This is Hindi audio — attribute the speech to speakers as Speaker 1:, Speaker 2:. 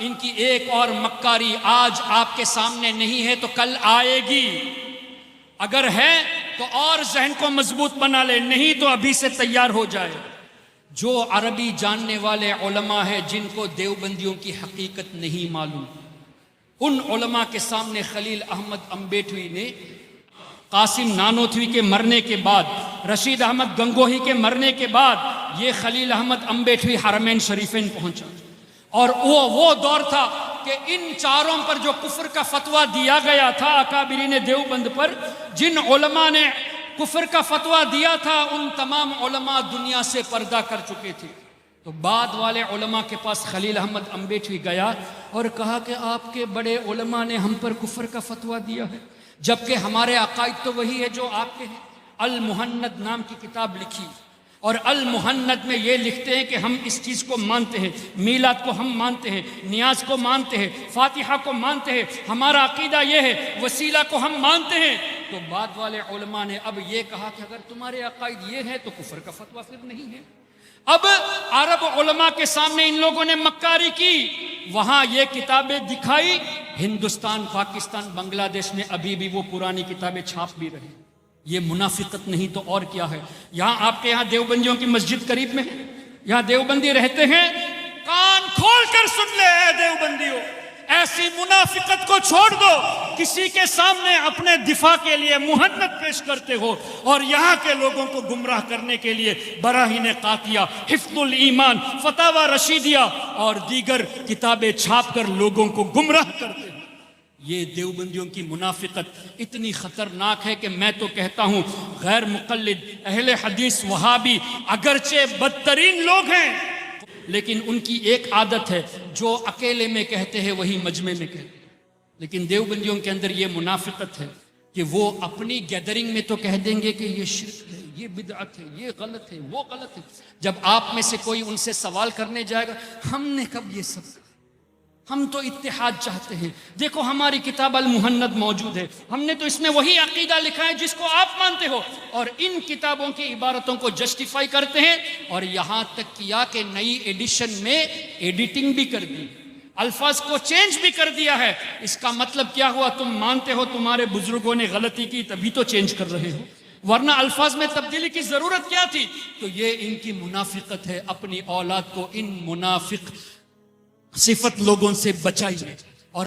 Speaker 1: इनकी एक और मक्कारी आज आपके सामने नहीं है तो कल आएगी। अगर है तो और जहन को मजबूत बना ले, नहीं तो अभी से तैयार हो जाए। जो अरबी जानने वाले उलमा है जिनको देवबंदियों की हकीकत नहीं मालूम, उन उलमा के सामने खलील अहमद अम्बेठवी ने कासिम नानोथवी के मरने के बाद, रशीद अहमद गंगोही के मरने के बाद ये खलील अहमद अम्बेठवी हरमैन शरीफैन पहुंचा। और वो दौर था कि इन चारों पर जो कुफ्र का फतवा दिया गया था अकाबिरीन देवबंद पर, जिन उलमा ने कुफ्र का फतवा दिया था उन तमाम उलमा दुनिया से पर्दा कर चुके थे। तो बाद वाले उलमा के पास खलील अहमद अम्बेठवी गया और कहा कि आपके बड़े उलमा ने हम पर कुफ्र का फतवा दिया है, जबकि हमारे अकायद तो वही है जो आपके हैं। अल मुहन्नद नाम की किताब लिखी और अल मुहन्नद में ये लिखते हैं कि हम इस चीज़ को मानते हैं, मीलाद को हम मानते हैं, नियाज को मानते हैं, फातिहा को मानते हैं, हमारा अकीदा ये है, वसीला को हम मानते हैं। तो बाद वाले उलमा ने अब ये कहा कि अगर तुम्हारे अकायद ये है तो कुफ्र का फतवा फिर नहीं है। अब अरब उलमा के सामने इन लोगों ने मक्कारी की, वहां ये किताबें दिखाई। हिंदुस्तान, पाकिस्तान, बांग्लादेश में अभी भी वो पुरानी किताबें छाप भी रहे। ये मुनाफिकत नहीं तो और क्या है। यहाँ आपके यहाँ देवबंदियों की मस्जिद करीब में है, यहाँ देवबंदी रहते हैं, कान खोल कर सुन ले देवबंदियों, ऐसी मुनाफिकत को छोड़ दो। किसी के सामने अपने दिफा के लिए मुहन्नद पेश करते हो और यहाँ के लोगों को गुमराह करने के लिए बराहीन कातिया, हिफ्जुल ईमान, फतावा रशीदिया और दीगर किताबें छाप कर लोगों को गुमराह करते हो। ये देवबंदियों की मुनाफिकत इतनी खतरनाक है कि मैं तो कहता हूँ गैर मुक़ल्लिद अहले हदीस वहाबी अगरचे बदतरीन लोग हैं, लेकिन उनकी एक आदत है, जो अकेले में कहते हैं वही मजमे में कहते हैं। लेकिन देवबंदियों के अंदर ये मुनाफिकत है कि वो अपनी गैदरिंग में तो कह देंगे कि ये शिर्क है, ये बिदअत है, ये गलत है, वो गलत है। जब आप में से कोई उनसे सवाल करने जाएगा, हमने कब ये सब, हम तो इत्तेहाद चाहते हैं, देखो हमारी किताब अल मुहन्नद मौजूद है, हमने तो इसमें वही अकीदा लिखा है जिसको आप मानते हो। और इन किताबों की इबारतों को जस्टिफाई करते हैं और यहाँ तक किया कि नई एडिशन में एडिटिंग भी कर दी, अल्फाज को चेंज भी कर दिया है। इसका मतलब क्या हुआ, तुम मानते हो तुम्हारे बुजुर्गों ने गलती की तभी तो चेंज कर रहे हो, वरना अल्फाज में तब्दीली की जरूरत क्या थी। तो ये इनकी मुनाफिकत है। अपनी औलाद को इन मुनाफिक सिफत लोगों से बचाइए।